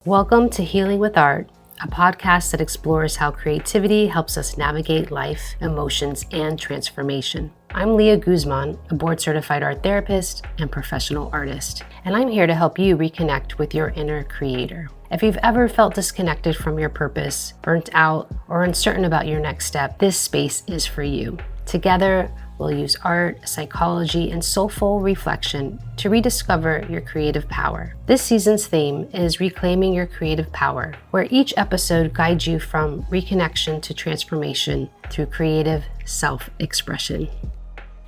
Welcome to Healing with Art, a podcast that explores how creativity helps us navigate life, emotions, and transformation. I'm Leah Guzman, a board-certified art therapist and professional artist, and I'm here to help you reconnect with your inner creator. If you've ever felt disconnected from your purpose, burnt out, or uncertain about your next step, this space is for you. Together, we'll use art, psychology, and soulful reflection to rediscover your creative power. This season's theme is Reclaiming Your Creative Power, where each episode guides you from reconnection to transformation through creative self-expression.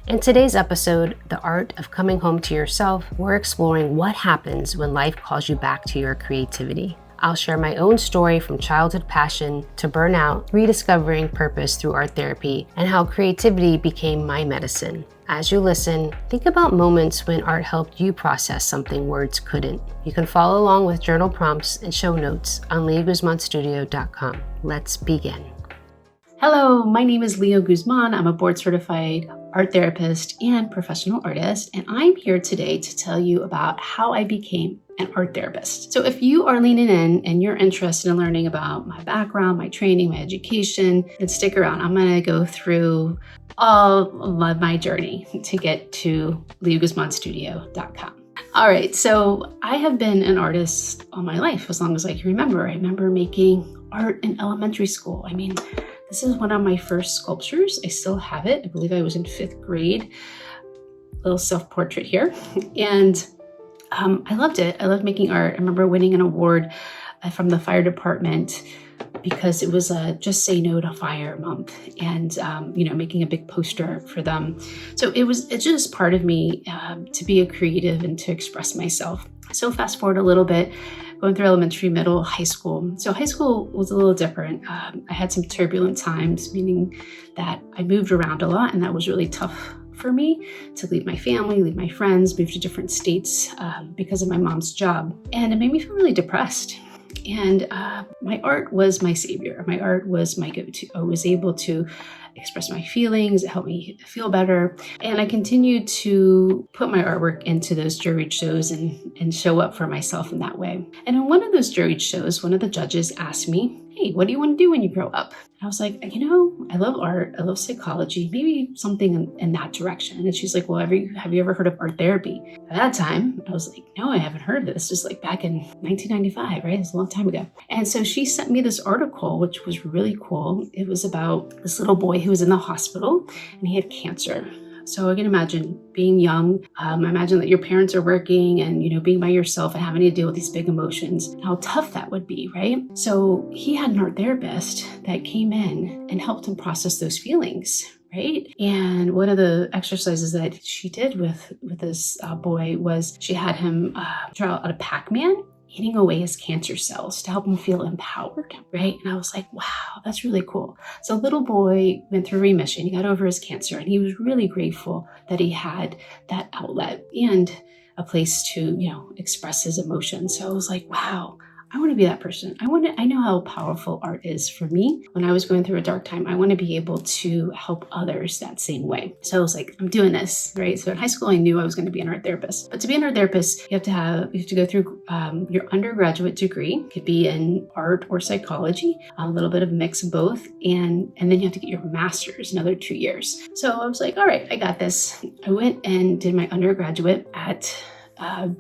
In today's episode, The Art of Coming Home to Yourself, we're exploring what happens when life calls you back to your creativity. I'll share my own story from childhood passion to burnout, rediscovering purpose through art therapy, and how creativity became my medicine. As you listen, think about moments when art helped you process something words couldn't. You can follow along with journal prompts and show notes on leahguzmanstudio.com. Let's begin. Hello, my name is Leah Guzman. I'm a board-certified art therapist and professional artist, and I'm here today to tell you about how I became an art therapist. So if you are leaning in and you're interested in learning about my background, my training, my education, then stick around. I'm going to go through all of my journey to get to leahguzmanstudio.com. All right, so I have been an artist all my life, as long as I can remember. I remember making art in elementary school. This is one of my first sculptures. I still have it. I believe I was in 5th grade. Little self-portrait here. And I loved it. I loved making art. I remember winning an award from the fire department because it was Just Say No to Fire month, and making a big poster for them. So it's just part of me to be a creative and to express myself. So fast forward a little bit, going through elementary, middle, high school. So high school was a little different. I had some turbulent times, meaning that I moved around a lot, and that was really tough for me to leave my family, leave my friends, move to different states because of my mom's job. And it made me feel really depressed. And my art was my savior. My art was my go-to. I was able to express my feelings. It helped me feel better. And I continued to put my artwork into those juried shows and show up for myself in that way. And in one of those juried shows, one of the judges asked me, "Hey, what do you want to do when you grow up?" And I was like, I love art. I love psychology, maybe something in that direction. And she's like, well, have you ever heard of art therapy? At that time, I was like, no, I haven't heard of this. This was like back in 1995, right? It was a long time ago. And so she sent me this article, which was really cool. It was about this little boy who was in the hospital and he had cancer. So I can imagine being young. I imagine that your parents are working and, being by yourself and having to deal with these big emotions, how tough that would be, right? So he had an art therapist that came in and helped him process those feelings, right? And one of the exercises that she did with this boy was she had him draw out a Pac-Man eating away his cancer cells to help him feel empowered, right? And I was like, wow, that's really cool. So little boy went through remission. He got over his cancer, and he was really grateful that he had that outlet and a place to, express his emotions. So I was like, wow, I want to be that person. I know how powerful art is for me. When I was going through a dark time, I want to be able to help others that same way. So I was like, I'm doing this, right? So in high school, I knew I was going to be an art therapist. But to be an art therapist, you have to go through your undergraduate degree. It could be in art or psychology, a little bit of mix of both. And then you have to get your master's, another 2 years. So I was like, all right, I got this. I went and did my undergraduate at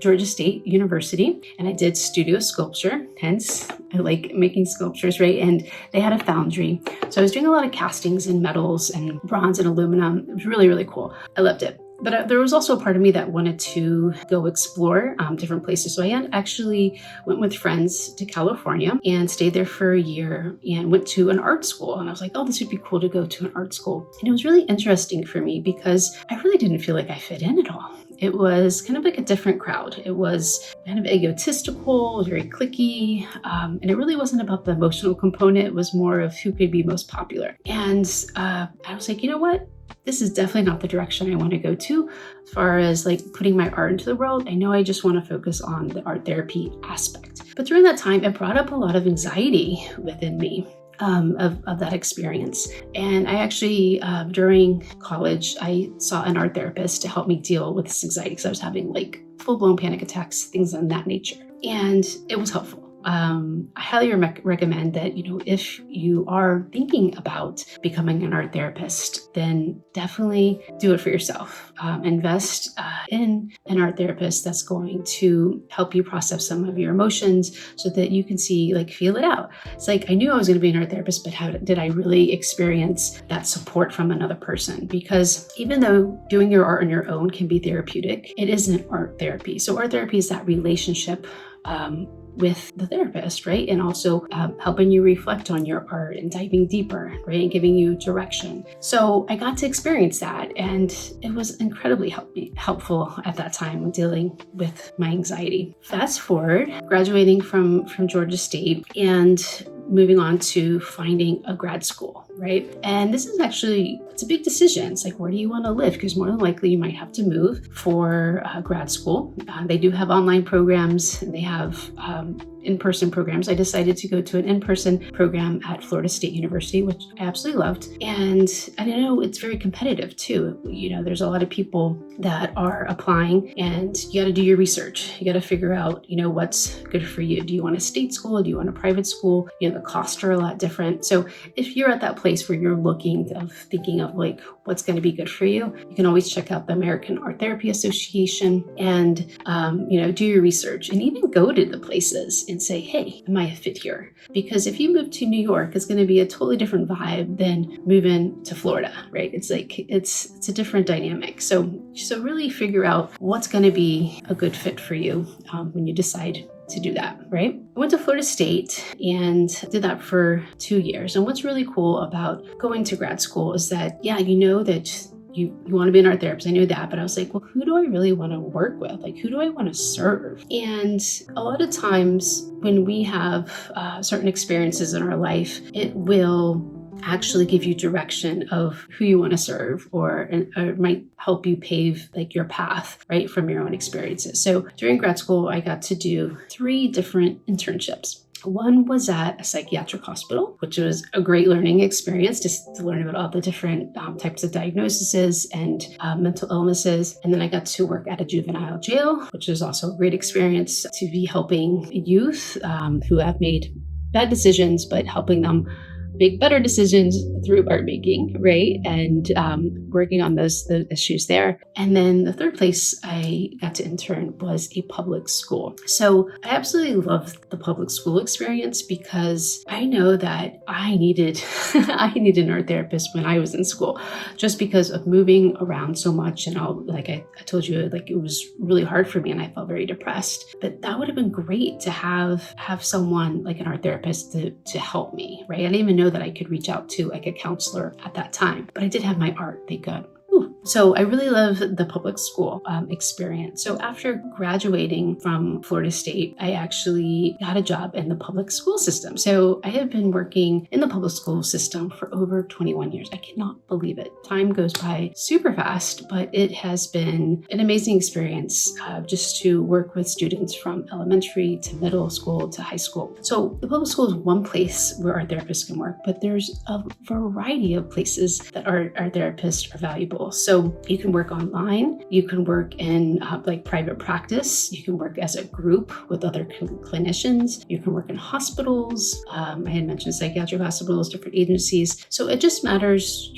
Georgia State University, and I did studio sculpture. Hence, I like making sculptures, right? And they had a foundry. So I was doing a lot of castings and metals and bronze and aluminum. It was really, really cool. I loved it. But there was also a part of me that wanted to go explore different places. So I actually went with friends to California and stayed there for a year and went to an art school. And I was like, oh, this would be cool to go to an art school. And it was really interesting for me because I really didn't feel like I fit in at all. It was kind of like a different crowd. It was kind of egotistical, very cliquey, and it really wasn't about the emotional component. It was more of who could be most popular. And I was like, you know what? This is definitely not the direction I want to go to as far as like putting my art into the world. I know I just want to focus on the art therapy aspect. But during that time, it brought up a lot of anxiety within me. Of that experience. And I actually, during college, I saw an art therapist to help me deal with this anxiety because I was having like full-blown panic attacks, things of that nature. And it was helpful. I highly recommend that, if you are thinking about becoming an art therapist, then definitely do it for yourself. Invest in an art therapist that's going to help you process some of your emotions so that you can feel it out. It's like, I knew I was going to be an art therapist, but how did I really experience that support from another person? Because even though doing your art on your own can be therapeutic, it isn't art therapy. So art therapy is that relationship with the therapist, right? And also helping you reflect on your art and diving deeper, right? And giving you direction. So I got to experience that, and it was incredibly helpful at that time dealing with my anxiety. Fast forward, graduating from Georgia State and moving on to finding a grad school, right? And this is it's a big decision. It's like, where do you want to live? Because more than likely you might have to move for grad school. They do have online programs, and they have in-person programs. I decided to go to an in-person program at Florida State University, which I absolutely loved. And I know it's very competitive too. There's a lot of people that are applying, and you got to do your research. You got to figure out, what's good for you. Do you want a state school? Do you want a private school? The costs are a lot different. So if you're at that place where you're thinking of what's going to be good for you, you can always check out the American Art Therapy Association and, do your research, and even go to the places and say, hey, am I a fit here? Because if you move to New York, it's going to be a totally different vibe than moving to Florida, right? It's a different dynamic. So really figure out what's going to be a good fit for you when you decide to do that, right? I went to Florida State and did that for 2 years. And what's really cool about going to grad school is that, that you want to be an art therapist. I knew that, but I was like, well, who do I really want to work with? Who do I want to serve? And a lot of times when we have certain experiences in our life, it will actually give you direction of who you want to serve, or it might help you pave your path, right, from your own experiences. So during grad school, I got to do 3 different internships. One was at a psychiatric hospital, which was a great learning experience, just to learn about all the different types of diagnoses and mental illnesses. And then I got to work at a juvenile jail, which was also a great experience to be helping youth who have made bad decisions, but helping them make better decisions through art making, right? And working on the issues there. And then the third place I got to intern was a public school. So I absolutely loved the public school experience because I know that I needed an art therapist when I was in school, just because of moving around so much. And I told you, it was really hard for me and I felt very depressed. But that would have been great to have someone like an art therapist to help me, right? I didn't even know that I could reach out to a counselor at that time, but I did have my art, thank God. So I really love the public school experience. So after graduating from Florida State, I actually got a job in the public school system. So I have been working in the public school system for over 21 years. I cannot believe it. Time goes by super fast, but it has been an amazing experience just to work with students from elementary to middle school to high school. So the public school is one place where our therapists can work, but there's a variety of places that our therapists are valuable. So you can work online, you can work in private practice, you can work as a group with other clinicians, you can work in hospitals. I had mentioned psychiatric hospitals, different agencies. So it just matters,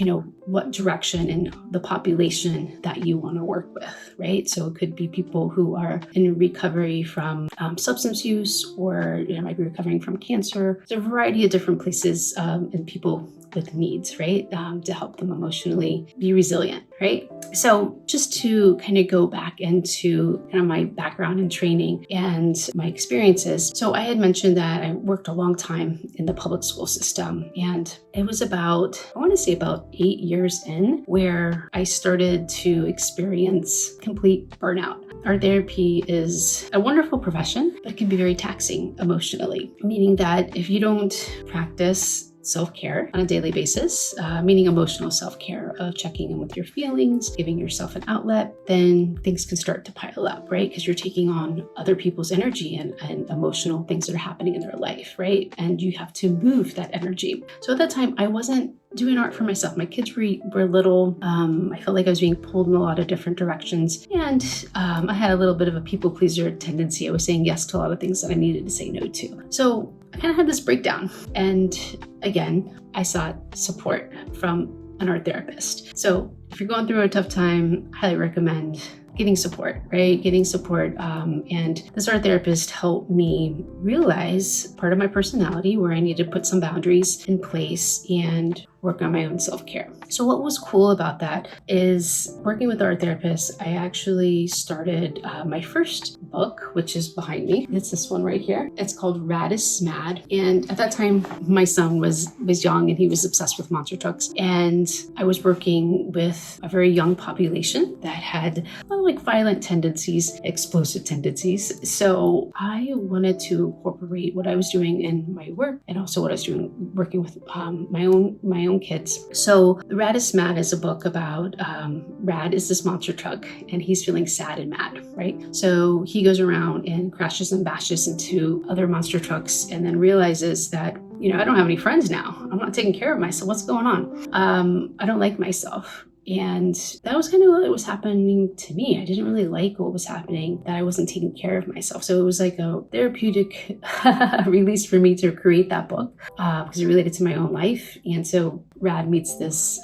what direction and the population that you want to work with, right? So it could be people who are in recovery from substance use, or might be recovering from cancer. There's a variety of different places and people with needs, right? To help them emotionally be resilient, right? So just to kind of go back into kind of my background and training and my experiences. So I had mentioned that I worked a long time in the public school system, and it was about 8 years in where I started to experience complete burnout. Art therapy is a wonderful profession, but it can be very taxing emotionally, meaning that if you don't practice self-care on a daily basis, meaning emotional self-care of checking in with your feelings, giving yourself an outlet, then things can start to pile up, right? Because you're taking on other people's energy and emotional things that are happening in their life, right? And you have to move that energy. So at that time, I wasn't doing art for myself. My kids were little. I felt like I was being pulled in a lot of different directions. And I had a little bit of a people pleaser tendency. I was saying yes to a lot of things that I needed to say no to. So I kind of had this breakdown. And again, I sought support from an art therapist. So if you're going through a tough time, I highly recommend getting support, right? Getting support. And this art therapist helped me realize part of my personality where I need to put some boundaries in place and work on my own self-care. So what was cool about that is working with art therapists, I actually started my first book, which is behind me. It's this one right here. It's called Rad is Smad. And at that time, my son was young and he was obsessed with monster trucks. And I was working with a very young population that had like violent tendencies, explosive tendencies. So I wanted to incorporate what I was doing in my work and also what I was doing working with my own kids. So Rad is Mad is a book about Rad is this monster truck and he's feeling sad and mad, right? So he goes around and crashes and bashes into other monster trucks and then realizes that, I don't have any friends now. I'm not taking care of myself. What's going on? I don't like myself. And that was kind of what was happening to me. I didn't really like what was happening, that I wasn't taking care of myself. So it was like a therapeutic release for me to create that book because it related to my own life. And so Rad meets this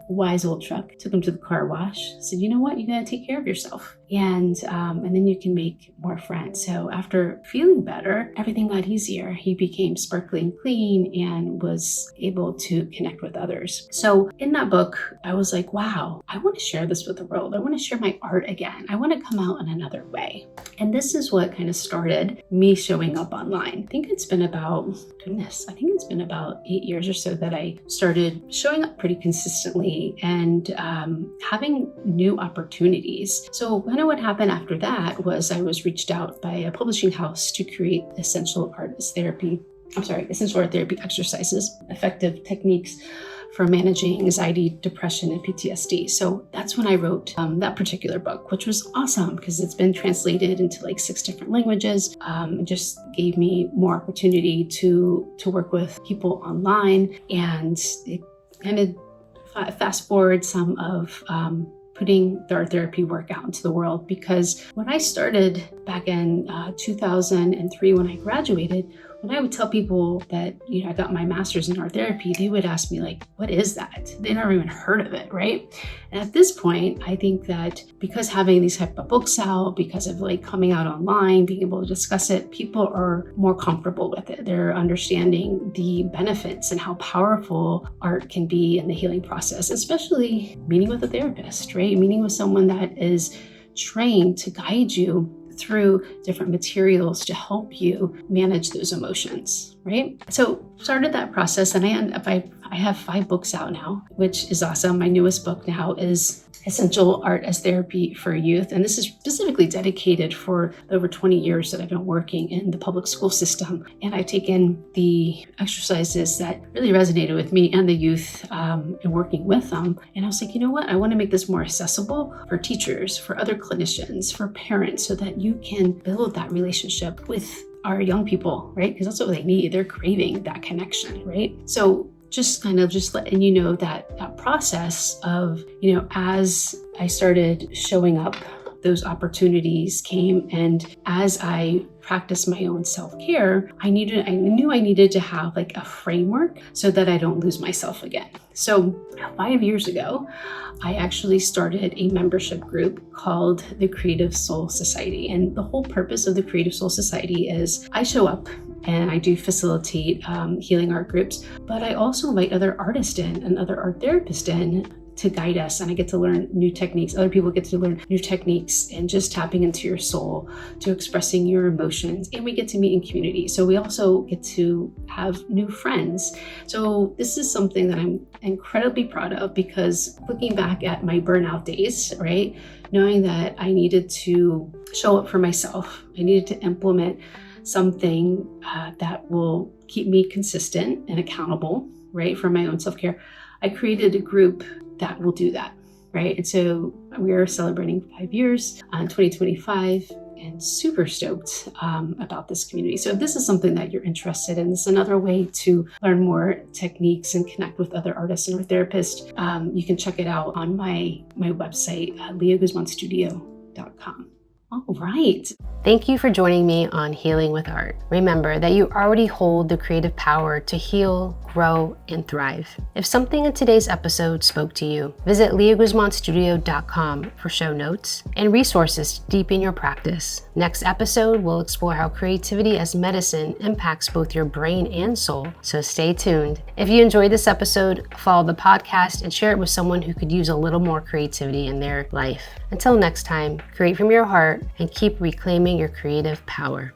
wise old truck, took him to the car wash, said, you know what, you gotta take care of yourself. And then you can make more friends. So after feeling better, everything got easier. He became sparkling clean and was able to connect with others. So in that book, I was like, wow, I want to share this with the world. I want to share my art again. I want to come out in another way. And this is what kind of started me showing up online. I think it's been about 8 years or so that I started showing up pretty consistently and having new opportunities. So kind of what happened after that was I was reached out by a publishing house to create essential art therapy exercises, effective techniques for managing anxiety, depression, and PTSD. So that's when I wrote that particular book, which was awesome because it's been translated into like 6 different languages. It just gave me more opportunity to work with people online, and it kind of fast forward some of putting the art therapy work out into the world. Because when I started back in 2003, when I graduated, when I would tell people that, I got my master's in art therapy, they would ask me like, what is that? They never even heard of it, right? And at this point, I think that because having these type of books out, because of like coming out online, being able to discuss it, people are more comfortable with it. They're understanding the benefits and how powerful art can be in the healing process, especially meeting with a therapist, right? Meeting with someone that is trained to guide you through different materials to help you manage those emotions, right? So started that process, and I have 5 books out now, which is awesome. My newest book now is Essential Art as Therapy for Youth. And this is specifically dedicated for the over 20 years that I've been working in the public school system. And I've taken the exercises that really resonated with me and the youth and working with them. And I was like, you know what? I want to make this more accessible for teachers, for other cleticians, for parents, so that you can build that relationship with our young people, right? Because that's what they need. They're craving that connection, right? So just letting you know that process of, as I started showing up, those opportunities came. And as I practiced my own self-care, I knew I needed to have like a framework so that I don't lose myself again. So 5 years ago, I actually started a membership group called the Creative Soul Society. And the whole purpose of the Creative Soul Society is I show up and I do facilitate healing art groups, but I also invite other artists in and other art therapists in to guide us. And I get to learn new techniques. Other people get to learn new techniques and just tapping into your soul, to expressing your emotions. And we get to meet in community. So we also get to have new friends. So this is something that I'm incredibly proud of, because looking back at my burnout days, right, knowing that I needed to show up for myself, I needed to implement something that will keep me consistent and accountable, right, for my own self-care, I created a group that will do that, right? And so we are celebrating 5 years in 2025 and super stoked about this community. So if this is something that you're interested in, this is another way to learn more techniques and connect with other artists and therapists. You can check it out on my website, leahguzmanstudio.com. All right. Thank you for joining me on Healing with Art. Remember that you already hold the creative power to heal, grow, and thrive. If something in today's episode spoke to you, visit leahguzmanstudio.com for show notes and resources to deepen your practice. Next episode, we'll explore how creativity as medicine impacts both your brain and soul, so stay tuned. If you enjoyed this episode, follow the podcast and share it with someone who could use a little more creativity in their life. Until next time, create from your heart and keep reclaiming your creative power.